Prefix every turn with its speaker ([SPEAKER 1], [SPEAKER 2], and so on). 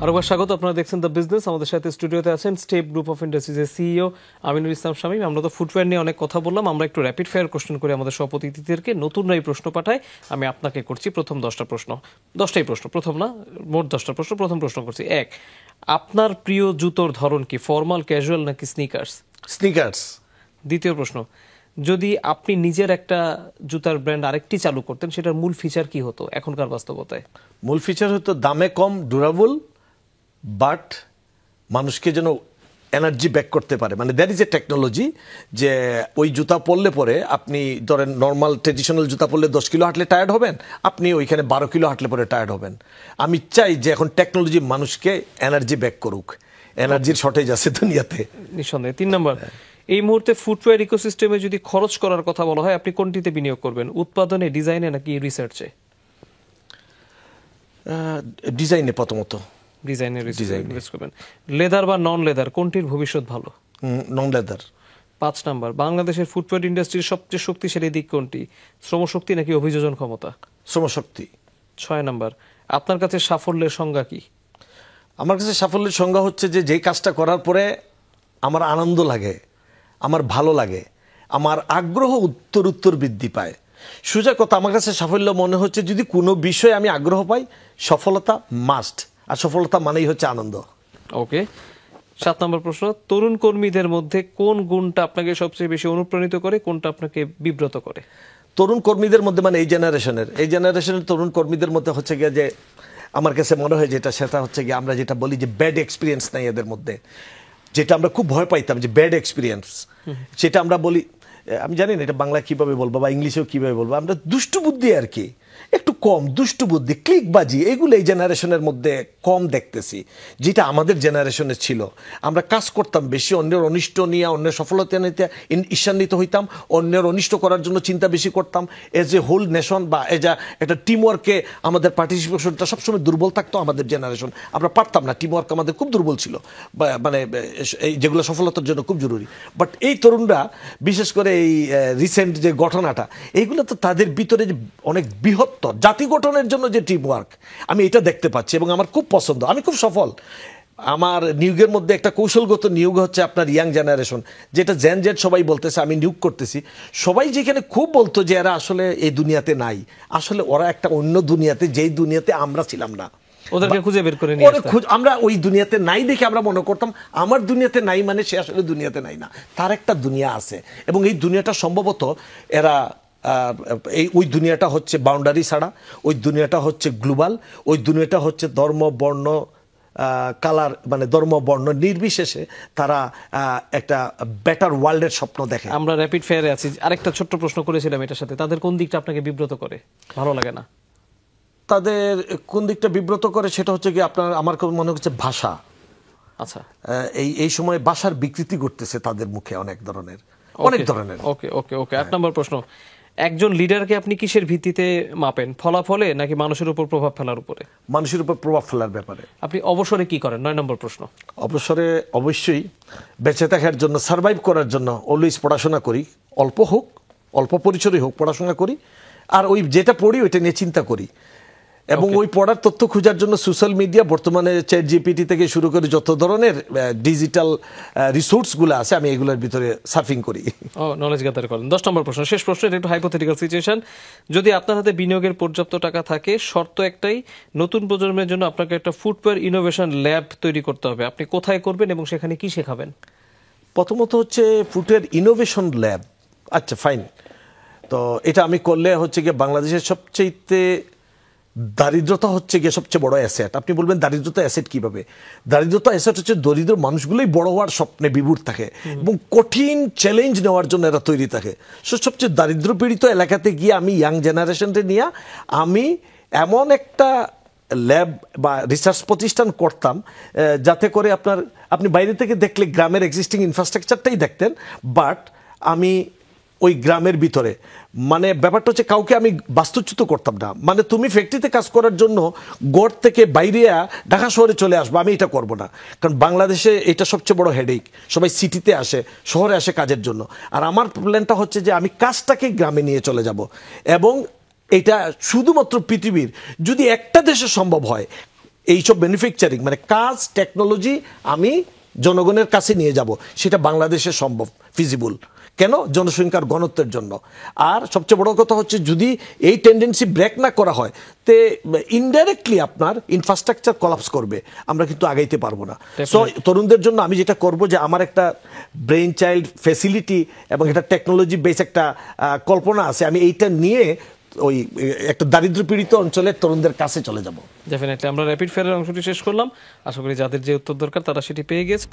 [SPEAKER 1] আরেকবার স্বাগত। আপনারা দেখছেন দ্য বিজনেস। আমাদের সাথে স্টুডিওতে আছেন স্টেপ গ্রুপ অফ ইন্ডাস্ট্রিজের সিইও আমিনুল ইসলাম শামীম। আমরা তো ফুটওয়্যার নিয়ে অনেক কথা বললাম, আমরা একটু র্যাপিড ফায়ার কোশ্চেন করে আমাদের সব অতিথিদেরকে নতুনরাই প্রশ্ন পাঠায়। আমি আপনাকে করছি প্রথম 10টা প্রশ্ন, 10টাই প্রশ্ন, প্রথম না মোট 10টা প্রশ্ন। প্রথম প্রশ্ন করছি, এক, আপনার প্রিয় জুতোর ধরন কি, ফর্মাল, ক্যাজুয়াল নাকি স্নিকার্স?
[SPEAKER 2] স্নিকার্স।
[SPEAKER 1] দ্বিতীয় প্রশ্ন, যদি আপনি নিজের একটা জুতার ব্র্যান্ড আরেকটি চালু করতেন, সেটার মূল ফিচার কি হতো এখনকার বাস্তবতায়?
[SPEAKER 2] মূল ফিচার হতো দামে কম, ডিউরেবল, বাট মানুষকে যেন এনার্জি ব্যাক করতে পারে। মানে দ্যাট ইজ এ টেকনোলজি যে ওই জুতা পরলে পরে আপনি ধরেন নর্মাল ট্রেডিশনাল জুতা পরলে 10 কিলো হাঁটলে টায়ার্ড হবেন, আপনি ওইখানে 12 কিলো হাঁটলে পরে টায়ার্ড হবেন। আমি চাই যে এখন টেকনোলজি মানুষকে এনার্জি ব্যাক করুক। এনার্জির শর্টেজ আছে দুনিয়াতে
[SPEAKER 1] নিঃসন্দেহে। 3 নম্বর, এই মুহূর্তে ফুটওয়্যার ইকোসিস্টেমে যদি খরচ করার কথা বলা হয়, আপনি কোনটিতে বিনিয়োগ করবেন, উৎপাদনে, ডিজাইনে নাকি রিসার্চে?
[SPEAKER 2] ডিজাইনে, প্রথমত
[SPEAKER 1] ডিজাইনে ইনভেস্ট করবেন। লেদার বা নন লেদার, কোনটির ভবিষ্যৎ ভালো?
[SPEAKER 2] নন লেদার।
[SPEAKER 1] 5 নম্বর, বাংলাদেশের ফুটওয়্যার ইন্ডাস্ট্রির সবচেয়ে শক্তিশালী দিক কোনটি, শ্রমশক্তি নাকি অভিযোজন ক্ষমতা?
[SPEAKER 2] শ্রমশক্তি।
[SPEAKER 1] 6 নম্বর, আপনার কাছে সাফল্যের সংজ্ঞা কি?
[SPEAKER 2] আমার কাছে সাফল্যের সংজ্ঞা হচ্ছে যে যেই কাজটা করার পরে আমার আনন্দ লাগে, আমার ভালো লাগে, আমার আগ্রহ উত্তর বৃদ্ধি পায়। সোজা কথা, আমার কাছে সাফল্য মনে হচ্ছে যদি কোনো বিষয়ে আমি আগ্রহ পাই, সফলতা মাস্ট। আর সফলতা মানেই হচ্ছে আনন্দ।
[SPEAKER 1] ওকে। 7 নম্বর প্রশ্ন, তরুণ কর্মীদের মধ্যে কোন গুণটা আপনাকে সবচেয়ে বেশি অনুপ্রাণিত করে, কোনটা আপনাকে বিব্রত করে?
[SPEAKER 2] তরুণ কর্মীদের মধ্যে মানে এই জেনারেশনের তরুণ কর্মীদের মধ্যে হচ্ছে গিয়ে যে আমার কাছে মনে হয় যেটা, সেটা হচ্ছে গিয়ে আমরা যেটা বলি যে ব্যাড এক্সপিরিয়েন্স নাই এদের মধ্যে, যেটা আমরা খুব ভয় পাইতাম যে ব্যাড এক্সপিরিয়েন্স, সেটা আমরা বলি, আমি জানি না এটা বাংলা কিভাবে বলবো বা ইংলিশেও কিভাবে বলবো, আমরা দুষ্টু বুদ্ধি আর কি, একটু কম দুষ্টু বুদ্ধি, ক্লিকবাজি, এগুলো এই জেনারেশনের মধ্যে কম দেখতেছি, যেটা আমাদের জেনারেশনে ছিল। আমরা কাজ করতাম বেশি, অন্যের অনিষ্ট নিয়ে, অন্যের সফলতা নিতে ঈর্ষান্বিত হইতাম, অন্যের অনিষ্ট করার জন্য চিন্তা বেশি করতাম। এজ এ হোল নেশন বা এজ একটা টিমওয়ার্কে আমাদের পার্টিসিপেশনটা সবসময় দুর্বল থাকতো আমাদের জেনারেশন। আমরা পারতাম না, টিমওয়ার্ক আমাদের খুব দুর্বল ছিল, মানে যেগুলো সফলতার জন্য খুব জরুরি। বাট এই তরুণরা, বিশেষ করে এই রিসেন্ট যে ঘটনাটা, এইগুলো তো তাদের ভিতরে যে অনেক বৃহত্তর জাতি গঠনের জন্য যে টিম ওয়ার্ক, আমি এটা দেখতে পাচ্ছি এবং আমার খুব পছন্দ। আমি খুব সফল। আমার নিয়োগের মধ্যে একটা কৌশলগত নিয়োগ হচ্ছে আপনার ইয়াং জেনারেশন, যেটা জেন জেড সবাই বলতেছে, আমি নিয়োগ করতেছি। সবাই যেখানে খুব বলতো যে এরা আসলে এই দুনিয়াতে নাই, আসলে ওরা একটা অন্য দুনিয়াতে, যেই দুনিয়াতে আমরা ছিলাম না,
[SPEAKER 1] ওদেরকে খুঁজে বের করে নিয়ে আসতে।
[SPEAKER 2] আমরা ওই দুনিয়াতে নাই দেখে আমরা মনে করতাম আমার দুনিয়াতে নাই মানে সে আসলে দুনিয়াতে নাই না, তার একটা দুনিয়া আছে। এবং এই দুনিয়াটা সম্ভবত এরা ওই দুনিয়াটা হচ্ছে বাউন্ডারি ছাড়া, ওই দুনিয়াটা হচ্ছে গ্লোবাল, ওই দুনিয়াটা হচ্ছে ধর্ম, বর্ণ, কালার, মানে ধর্ম বর্ণ নির্বিশেষে তারা একটা বেটার ওয়ার্ল্ডের স্বপ্ন দেখে।
[SPEAKER 1] আমরা র্যাপিড ফায়ারে আছি। আরেকটা ছোট্ট প্রশ্ন করেছিলাম এটার সাথে, তাদের কোন দিকটা আপনাকে বিব্রত করে, ভালো লাগে না?
[SPEAKER 2] তাদের কোন দিকটা বিব্রত করে সেটা হচ্ছে কি আপনার, আমার মনে হচ্ছে ভাষা।
[SPEAKER 1] আচ্ছা,
[SPEAKER 2] এই সময় ভাষার বিকৃতি ঘটতেছে তাদের মুখে অনেক ধরনের।
[SPEAKER 1] ওকে ওকে ওকে 8 নম্বর প্রশ্ন, একজন লিডারকে আপনি কিসের ভিত্তিতে মাপেন, ফলাফলে নাকি মানুষের উপর প্রভাব ফেলার উপরে?
[SPEAKER 2] মানুষের উপর প্রভাব ফেলার ব্যাপারে।
[SPEAKER 1] আপনি অবসরে কি করেন? 9 নম্বর প্রশ্ন।
[SPEAKER 2] অবসরে অবশ্যই বেঁচে থাকার জন্য, সার্ভাইভ করার জন্য অলওয়েজ পড়াশোনা করি, অল্প হোক, অল্প পরিসরে হোক, পড়াশোনা করি। আর ওই যেটা পড়ি ওইটা নিয়ে চিন্তা করি, এবং ওই পড়ার তথ্য খোঁজার জন্য সোশ্যাল মিডিয়া, বর্তমানে চ্যাট জিপিটি থেকে শুরু করে যত ধরনের ডিজিটাল রিসোর্সগুলো আছে, আমি এগুলোর ভিতরে সার্ফিং করি।
[SPEAKER 1] নলেজ গ্যাদার করেন। 10 নম্বর প্রশ্ন, শেষ প্রশ্ন, এটা একটু হাইপোথেটিক্যাল সিচুয়েশন। যদি আপনার হাতে বিনিয়োগের পর্যাপ্ত টাকা থাকে, শর্ত একটাই, নতুন প্রজন্মের জন্য আপনাকে একটা ফুটওয়্যার ইনোভেশন ল্যাব তৈরি করতে হবে, আপনি কোথায় করবেন এবং সেখানে কি শেখাবেন?
[SPEAKER 2] প্রথমত হচ্ছে ফুটওয়্যার ইনোভেশন ল্যাব। আচ্ছা ফাইন, তো এটা আমি করলে হচ্ছে গিয়ে বাংলাদেশের সবচেয়ে দারিদ্রতা হচ্ছে গিয়ে সবচেয়ে বড় অ্যাসেট। আপনি বলবেন দারিদ্রতা অ্যাসেট কিভাবে? দারিদ্রতা অ্যাসেট হচ্ছে দরিদ্র মানুষগুলোই বড় হওয়ার স্বপ্নে বিভোর থাকে এবং কঠিন চ্যালেঞ্জ নেওয়ার জন্য এরা তৈরি থাকে। সবচেয়ে দারিদ্র পীড়িত এলাকাতে গিয়ে আমি ইয়াং জেনারেশনকে নিয়ে আমি এমন একটা ল্যাব বা রিসার্চ প্রতিষ্ঠান করতাম, যাতে করে আপনি বাইরে থেকে দেখলে গ্রামের এক্সিস্টিং ইনফ্রাস্ট্রাকচারটাই দেখতেন, বাট আমি ওই গ্রামের ভিতরে, মানে ব্যাপারটা হচ্ছে কাউকে আমি বাস্তুচ্যুত করতাম না। মানে তুমি ফ্যাক্টরিতে কাজ করার জন্য গড় থেকে বাইরে ঢাকা শহরে চলে আসবো, আমি এটা করব না। কারণ বাংলাদেশে এটা সবচেয়ে বড় হেডেক, সবাই সিটিতে আসে, শহরে আসে কাজের জন্য। আর আমার প্ল্যানটা হচ্ছে যে আমি কাজটাকে গ্রামে নিয়ে চলে যাব, এবং এটা শুধুমাত্র পৃথিবীর যদি একটা দেশে সম্ভব হয়, এইসব ম্যানুফ্যাকচারিং মানে কাজ টেকনোলজি আমি জনগণের কাছে নিয়ে যাব, সেটা বাংলাদেশে সম্ভব, ফিজিবল। কেন? জনসংখ্যার ঘনত্বের জন্য। আর সবচেয়ে বড় কথা হচ্ছে যদি এই টেন্ডেন্সি ব্রেক না করা হয় তে ইনডাইরেক্টলি আপনার ইনফ্রাস্ট্রাকচার কলাপস করবে, আমরা কিন্তু আগাইতে পারবো না। সো তরুণদের জন্য আমি যেটা করব যে আমার একটা ব্রেইন চাইল্ড ফ্যাসিলিটি এবং একটা টেকনোলজি বেস একটা কল্পনা আছে, আমি এইটা নিয়ে ওই একটা দারিদ্র পীড়িত অঞ্চলের তরুণদের কাছে চলে যাব।
[SPEAKER 1] ডেফিনেটলি আমরা র্যাপিড ফায়ারের অংশটি শেষ করলাম, আশা করি যাদের যে উত্তর দরকার তারা সেটি পেয়ে গেছে।